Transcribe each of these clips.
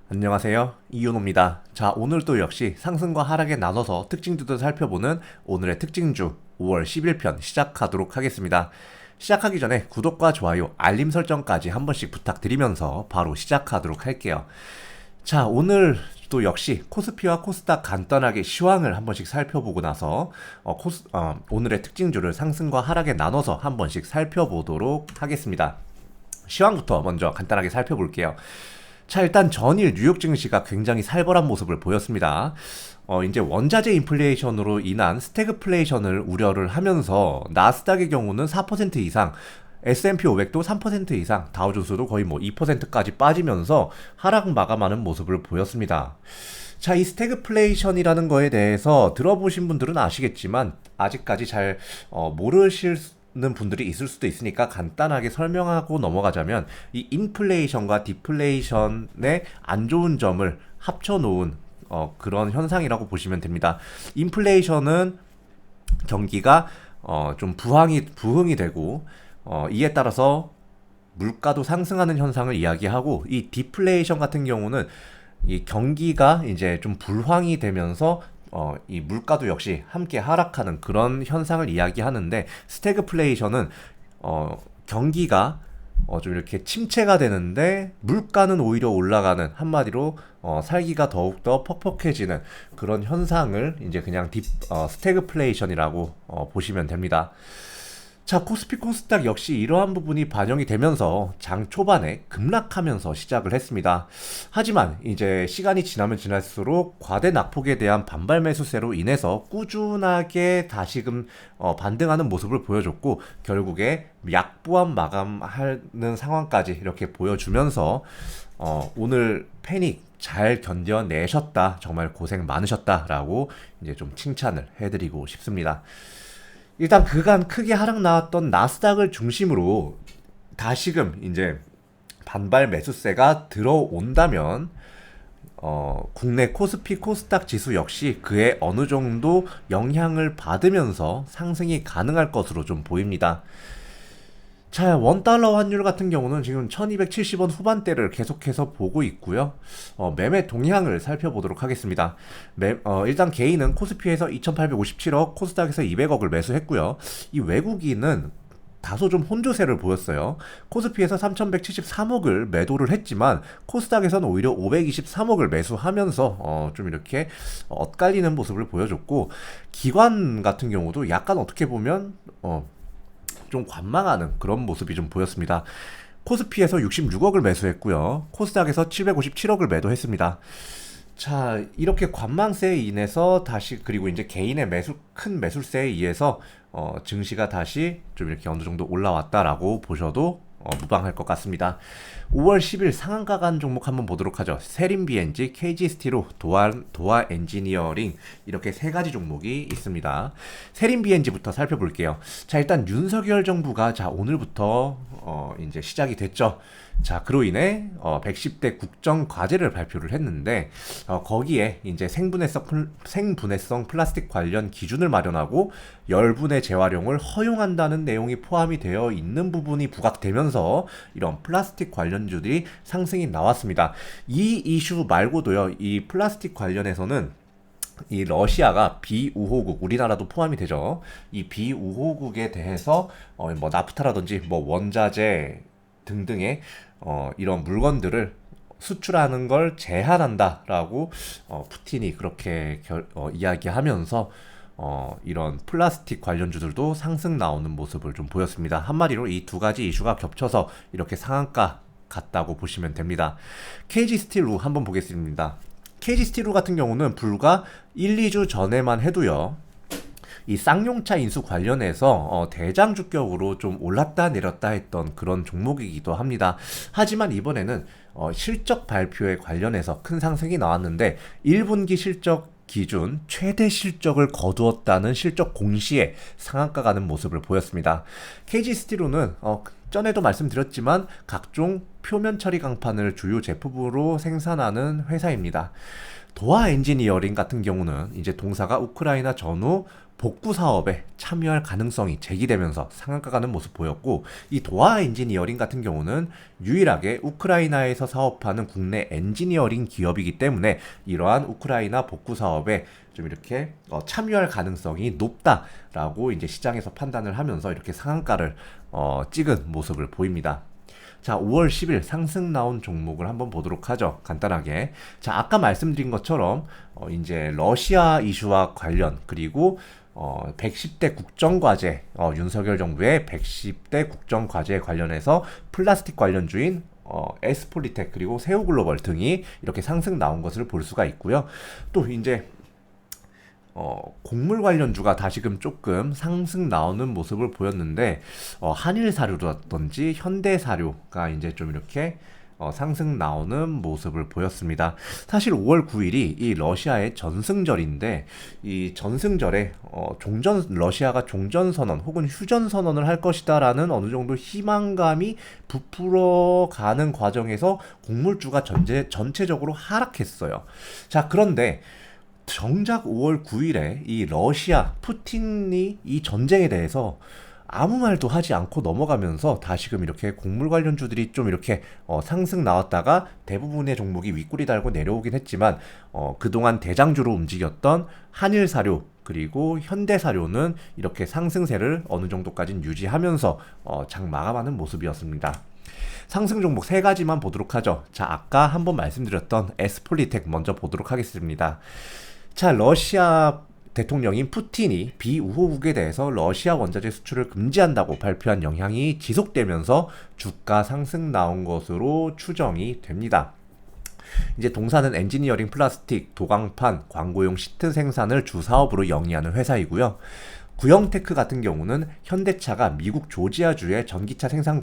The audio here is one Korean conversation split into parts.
안녕하세요. 이윤호입니다. 자, 오늘도 역시 상승과 하락에 나눠서 특징주들 살펴보는 오늘의 특징주 5월 10일 편 시작하도록 하겠습니다. 시작하기 전에 구독과 좋아요, 알림 설정까지 한 번씩 부탁드리면서 바로 시작하도록 할게요. 자, 오늘 또 역시 코스피와 코스닥 간단하게 시황을 한 번씩 살펴보고 나서 오늘의 특징주를 상승과 하락에 나눠서 한 번씩 살펴보도록 하겠습니다. 시황부터 먼저 간단하게 살펴볼게요. 자, 일단 전일 뉴욕 증시가 굉장히 살벌한 모습을 보였습니다. 이제 원자재 인플레이션으로 인한 스태그플레이션을 우려를 하면서 나스닥의 경우는 4% 이상, S&P 500도 3% 이상, 다우존스도 거의 뭐 2%까지 빠지면서 하락 마감하는 모습을 보였습니다. 자, 이 스태그플레이션이라는 거에 대해서 들어보신 분들은 아시겠지만 아직까지 잘 모르실 는 분들이 있을 수도 있으니까 간단하게 설명하고 넘어가자면 이 인플레이션과 디플레이션의 안 좋은 점을 합쳐놓은 그런 현상이라고 보시면 됩니다. 인플레이션은 경기가 좀 부흥이 되고 이에 따라서 물가도 상승하는 현상을 이야기하고, 이 디플레이션 같은 경우는 이 경기가 이제 좀 불황이 되면서 이 물가도 역시 함께 하락하는 그런 현상을 이야기하는데, 스태그플레이션은 경기가 좀 이렇게 침체가 되는데 물가는 오히려 올라가는, 한마디로 살기가 더욱더 퍽퍽해지는 그런 현상을 이제 그냥 스태그플레이션이라고 보시면 됩니다. 자, 코스피 코스닥 역시 이러한 부분이 반영이 되면서 장 초반에 급락하면서 시작을 했습니다. 하지만 이제 시간이 지나면 지날수록 과대 낙폭에 대한 반발 매수세로 인해서 꾸준하게 다시금 반등하는 모습을 보여줬고, 결국에 약보합 마감하는 상황까지 이렇게 보여주면서 오늘 패닉 잘 견뎌내셨다, 정말 고생 많으셨다라고 이제 좀 칭찬을 해드리고 싶습니다. 일단 그간 크게 하락 나왔던 나스닥을 중심으로 다시금 이제 반발 매수세가 들어온다면 국내 코스피 코스닥 지수 역시 그에 어느 정도 영향을 받으면서 상승이 가능할 것으로 좀 보입니다. 자, 원달러 환율 같은 경우는 지금 1270원 후반대를 계속해서 보고 있고요. 매매 동향을 살펴보도록 하겠습니다. 일단 개인은 코스피에서 2857억, 코스닥에서 200억을 매수했고요. 이 외국인은 다소 좀 혼조세를 보였어요. 코스피에서 3173억을 매도를 했지만 코스닥에서는 오히려 523억을 매수하면서 좀 이렇게 엇갈리는 모습을 보여줬고, 기관 같은 경우도 약간 어떻게 보면 좀 관망하는 그런 모습이 좀 보였습니다. 코스피에서 66억을 매수했고요. 코스닥에서 757억을 매도했습니다. 자, 이렇게 관망세에 인해서 다시, 그리고 이제 개인의 큰 매수세에 의해서 증시가 다시 좀 이렇게 어느 정도 올라왔다라고 보셔도 무방할 것 같습니다. 5월 10일 상한가 간 종목 한번 보도록 하죠. 세림 BNG, KG 스티로, 도아 엔지니어링, 이렇게 세 가지 종목이 있습니다. 세림 BNG부터 살펴볼게요. 자, 일단 윤석열 정부가 오늘부터 이제 시작이 됐죠. 자, 그로 인해 110대 국정 과제를 발표를 했는데, 거기에 이제 생분해성 플라스틱 관련 기준을 마련하고 열분해 재활용을 허용한다는 내용이 포함이 되어 있는 부분이 부각되면서 이런 플라스틱 관련주들이 상승이 나왔습니다. 이 이슈 말고도요, 이 플라스틱 관련해서는 이 러시아가 비우호국, 우리나라도 포함이 되죠. 이 비우호국에 대해서 뭐 나프타라든지 뭐 원자재 등등의 이런 물건들을 수출하는 걸 제한한다라고 푸틴이 그렇게 이야기하면서 이런 플라스틱 관련주들도 상승 나오는 모습을 좀 보였습니다. 한마디로 이 두 가지 이슈가 겹쳐서 이렇게 상한가 같다고 보시면 됩니다. KG 스틸루 한번 보겠습니다. KG 스틸루 같은 경우는 불과 1, 2주 전에만 해도요, 이 쌍용차 인수 관련해서 대장주격으로 좀 올랐다 내렸다 했던 그런 종목이기도 합니다. 하지만 이번에는 실적 발표에 관련해서 큰 상승이 나왔는데 1분기 실적 기준 최대 실적을 거두었다는 실적 공시에 상한가 가는 모습을 보였습니다. KG 스틸루는 전에도 말씀드렸지만 각종 표면 처리 강판을 주요 제품으로 생산하는 회사입니다. 도하 엔지니어링 같은 경우는 이제 동사가 우크라이나 전후 복구 사업에 참여할 가능성이 제기되면서 상한가 가는 모습 보였고, 이 도하 엔지니어링 같은 경우는 유일하게 우크라이나에서 사업하는 국내 엔지니어링 기업이기 때문에 이러한 우크라이나 복구 사업에 좀 이렇게 참여할 가능성이 높다라고 이제 시장에서 판단을 하면서 이렇게 상한가를 찍은 모습을 보입니다. 자, 5월 10일 상승 나온 종목을 한번 보도록 하죠. 간단하게. 자, 아까 말씀드린 것처럼 이제 러시아 이슈와 관련, 그리고 110대 국정과제, 윤석열 정부의 110대 국정과제에 관련해서 플라스틱 관련주인 에스폴리텍 그리고 세우글로벌 등이 이렇게 상승 나온 것을 볼 수가 있고요. 또 이제 곡물 관련주가 다시금 조금 상승 나오는 모습을 보였는데, 한일사료라든지 현대사료가 이제 좀 이렇게 상승 나오는 모습을 보였습니다. 사실 5월 9일이 이 러시아의 전승절인데, 이 전승절에 러시아가 종전선언 혹은 휴전선언을 할 것이다라는 어느 정도 희망감이 부풀어가는 과정에서 곡물주가 전체적으로 하락했어요. 자, 그런데 정작 5월 9일에 이 러시아 푸틴이 이 전쟁에 대해서 아무 말도 하지 않고 넘어가면서 다시금 이렇게 곡물 관련주들이 좀 이렇게 상승 나왔다가 대부분의 종목이 윗꼬리 달고 내려오긴 했지만, 그동안 대장주로 움직였던 한일사료 그리고 현대사료는 이렇게 상승세를 어느 정도까지는 유지하면서 장 마감하는 모습이었습니다. 상승 종목 세 가지만 보도록 하죠. 자, 아까 한번 말씀드렸던 에스폴리텍 먼저 보도록 하겠습니다. 자, 러시아 대통령인 푸틴이 비우호국에 대해서 러시아 원자재 수출을 금지한다고 발표한 영향이 지속되면서 주가 상승 나온 것으로 추정이 됩니다. 이제 동사는 엔지니어링 플라스틱, 도강판, 광고용 시트 생산을 주 사업으로 영위하는 회사이고요. 구형테크 같은 경우는 현대차가 미국 조지아주에 전기차 생산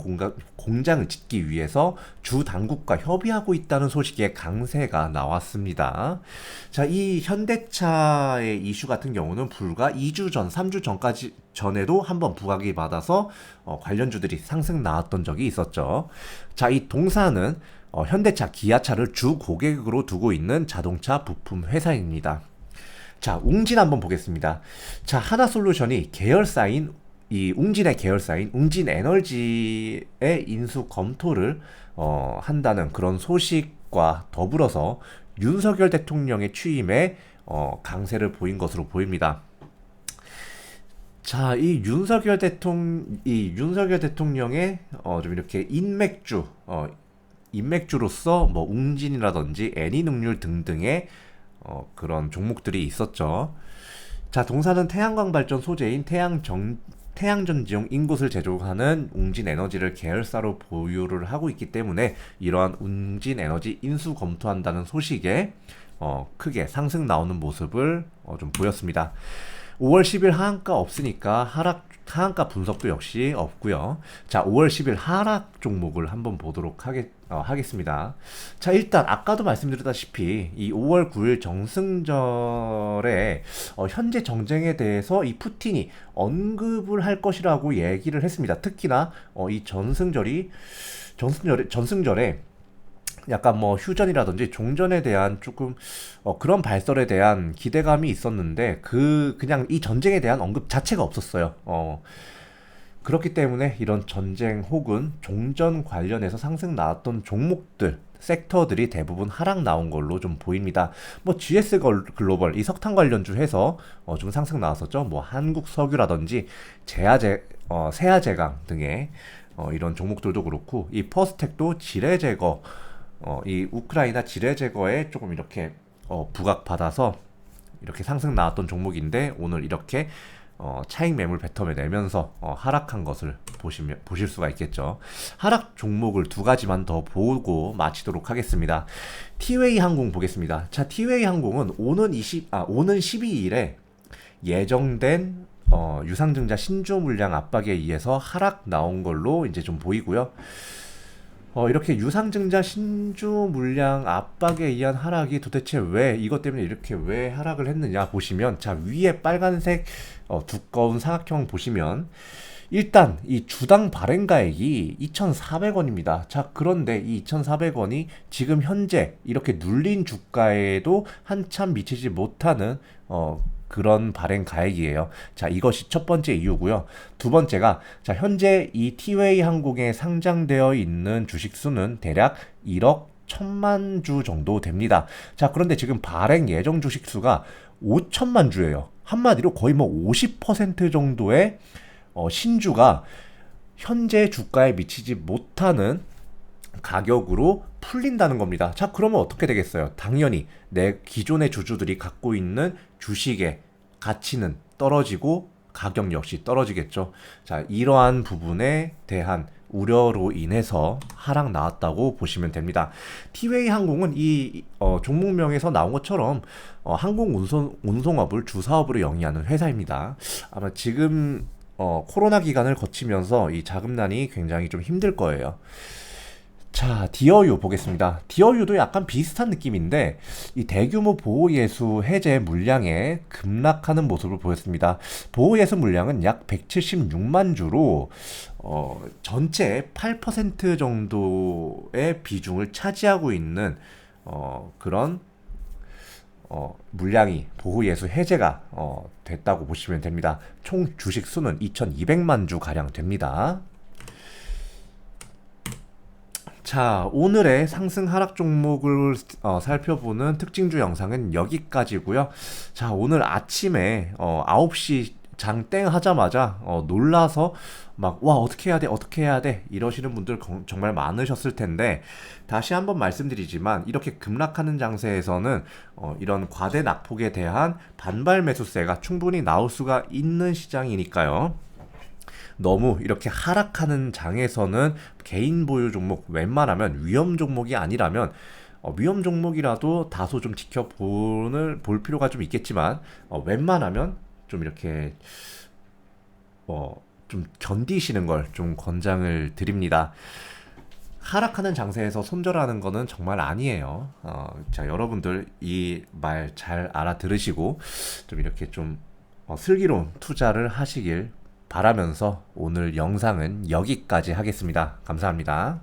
공장을 짓기 위해서 주 당국과 협의하고 있다는 소식에 강세가 나왔습니다. 자, 이 현대차의 이슈 같은 경우는 불과 2주 전, 3주 전에도 한번 부각이 받아서 관련주들이 상승 나왔던 적이 있었죠. 자, 이 동사는 현대차, 기아차를 주 고객으로 두고 있는 자동차 부품 회사입니다. 자, 웅진 한번 보겠습니다. 자, 하나솔루션이 계열사인 이 웅진의 계열사인 웅진에너지의 인수 검토를 한다는 그런 소식과 더불어서 윤석열 대통령의 취임에 강세를 보인 것으로 보입니다. 자, 이 윤석열 대통령의 좀 이렇게 인맥주로서 뭐 웅진이라든지 애니능률 등등의 그런 종목들이 있었죠. 자, 동사는 태양광 발전 소재인 태양전지용 인곳을 제조하는 웅진에너지를 계열사로 보유를 하고 있기 때문에 이러한 웅진에너지 인수 검토한다는 소식에 크게 상승 나오는 모습을 좀 보였습니다. 5월 10일 하한가 없으니까 하한가 분석도 역시 없고요. 자, 5월 10일 하락 종목을 한번 보도록 하겠습니다. 자, 일단 아까도 말씀드렸다시피 이 5월 9일 정승절에 현재 정쟁에 대해서 이 푸틴이 언급을 할 것이라고 얘기를 했습니다. 특히나 이 전승절에 약간 뭐 휴전이라든지 종전에 대한 조금 그런 발설에 대한 기대감이 있었는데 그냥 이 전쟁에 대한 언급 자체가 없었어요. 그렇기 때문에 이런 전쟁 혹은 종전 관련해서 상승 나왔던 종목들, 섹터들이 대부분 하락 나온 걸로 좀 보입니다. 뭐 GS 글로벌 이 석탄 관련주 해서 좀 상승 나왔었죠. 뭐 한국석유라든지 세아제강 등의 이런 종목들도 그렇고, 이 퍼스텍도 지뢰 제거 이 우크라이나 지뢰 제거에 조금 이렇게 부각받아서 이렇게 상승 나왔던 종목인데, 오늘 이렇게 차익 매물 뱉어내 내면서 하락한 것을 보실 수가 있겠죠. 하락 종목을 두 가지만 더 보고 마치도록 하겠습니다. 티웨이 항공 보겠습니다. 자, 티웨이 항공은 오는 12일에 예정된 유상증자 신주 물량 압박에 의해서 하락 나온 걸로 이제 좀 보이고요. 이렇게 유상증자 신주 물량 압박에 의한 하락이 도대체 이것 때문에 이렇게 왜 하락을 했느냐 보시면, 자, 위에 빨간색 두꺼운 사각형 보시면 일단 이 주당 발행가액이 2,400원입니다. 자, 그런데 이 2,400원이 지금 현재 이렇게 눌린 주가에도 한참 미치지 못하는 그런 발행 가액이에요. 자, 이것이 첫 번째 이유고요. 두 번째가 자, 현재 이 티웨이 항공에 상장되어 있는 주식 수는 대략 1억 1천만 주 정도 됩니다. 자, 그런데 지금 발행 예정 주식 수가 5천만 주예요. 한마디로 거의 뭐 50% 정도의 신주가 현재 주가에 미치지 못하는 가격으로 풀린다는 겁니다. 자, 그러면 어떻게 되겠어요? 당연히 내 기존의 주주들이 갖고 있는 주식의 가치는 떨어지고 가격 역시 떨어지겠죠. 자, 이러한 부분에 대한 우려로 인해서 하락 나왔다고 보시면 됩니다. 티웨이 항공은 이 종목명에서 나온 것처럼 운송업을 주사업으로 영위하는 회사입니다. 아마 지금 코로나 기간을 거치면서 이 자금난이 굉장히 좀 힘들 거예요. 자, 디어유 보겠습니다. 디어유도 약간 비슷한 느낌인데 이 대규모 보호예수 해제 물량에 급락하는 모습을 보였습니다. 보호예수 물량은 약 176만 주로 전체 8% 정도의 비중을 차지하고 있는 그런 물량이 보호예수 해제가 됐다고 보시면 됩니다. 총 주식 수는 2,200만 주 가량 됩니다. 자, 오늘의 상승 하락 종목을 살펴보는 특징주 영상은 여기까지고요. 자, 오늘 아침에 9시 장 땡 하자마자 놀라서 막 와 어떻게 해야 돼 어떻게 해야 돼 이러시는 분들 정말 많으셨을 텐데 다시 한번 말씀드리지만 이렇게 급락하는 장세에서는 이런 과대 낙폭에 대한 반발 매수세가 충분히 나올 수가 있는 시장이니까요. 너무 이렇게 하락하는 장에서는 개인 보유 종목 웬만하면 위험 종목이 아니라면 위험 종목이라도 다소 좀 볼 필요가 좀 있겠지만 웬만하면 좀 이렇게 좀 견디시는 걸 좀 권장을 드립니다. 하락하는 장세에서 손절하는 거는 정말 아니에요. 자, 여러분들 이 말 잘 알아들으시고 좀 이렇게 좀 슬기로운 투자를 하시길 바라면서 오늘 영상은 여기까지 하겠습니다. 감사합니다.